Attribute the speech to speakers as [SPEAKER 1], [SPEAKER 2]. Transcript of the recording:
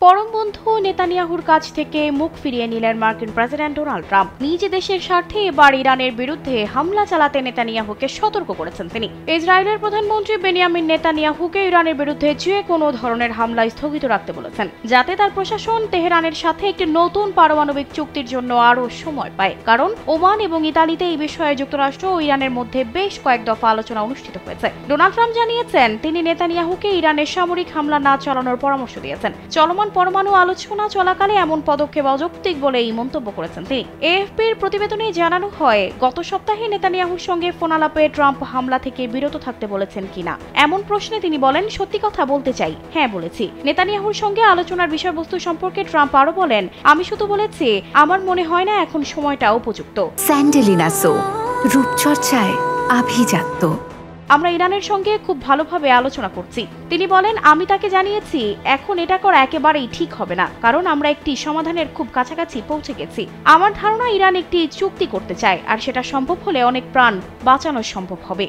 [SPEAKER 1] পরম বন্ধু নেতানিয়াহুর কাছ থেকে মুখ ফিরিয়ে নিলেন মার্কিন প্রেসিডেন্ট ডোনাল্ড ট্রাম্প। নিজ দেশের স্বার্থে এবার ইরানের বিরুদ্ধে হামলা চালাতে নেতানিয়াহুকে সতর্ক করেছেন তিনি। ইসরায়েলের প্রধানমন্ত্রী বেনিয়ামিন নেতানিয়াহুকে ইরানের বিরুদ্ধে যে কোনো ধরনের হামলা স্থগিত রাখতে বলেছেন, যাতে তার প্রশাসন তেহরানের সাথে একটি নতুন পারমাণবিক চুক্তির জন্য আরও সময় পায়। কারণ ওমান এবং ইতালিতে এই বিষয়ে যুক্তরাষ্ট্র ও ইরানের মধ্যে বেশ কয়েক দফা আলোচনা অনুষ্ঠিত হয়েছে। ডোনাল্ড ট্রাম্প জানিয়েছেন তিনি নেতানিয়াহুকে ইরানের সামরিক হামলা না চালানোর পরামর্শ দিয়েছেন। চলমান পরমাণু আলোচনা চলাকালে এমন পদক্ষেপ অযৌক্তিক বলে এই মন্তব্য করেছেন তিনি। এএফপির প্রতিবেদনে জানানো হয়, গত সপ্তাহে নেতানিয়াহুর সঙ্গে ফোন আলাপে ট্রাম্প হামলা থেকে বিরত থাকতে বলেছেন কিনা এমন প্রশ্নে তিনি বলেন, সত্যি কথা বলতে চাই, হ্যাঁ বলেছি। নেতানিয়াহুর সঙ্গে আলোচনার বিষয়বস্তু সম্পর্কে ট্রাম্প আরো বলেন, আমি শুধু বলেছি আমার মনে হয় না এখন সময়টা উপযুক্ত।
[SPEAKER 2] স্যান্ডেলিনা সো, রূপচর্চায় আভিজাত্য।
[SPEAKER 1] আমরা ইরানের সঙ্গে খুব ভালোভাবে আলোচনা করছি। তিনি বলেন, আমি তাকে জানিয়েছি এখন এটা করা একেবারেই ঠিক হবে না, কারণ আমরা একটি সমাধানের খুব কাছাকাছি পৌঁছে গেছি। আমার ধারণা ইরান একটি চুক্তি করতে চায়, আর সেটা সম্ভব হলে অনেক প্রাণ বাঁচানো সম্ভব হবে।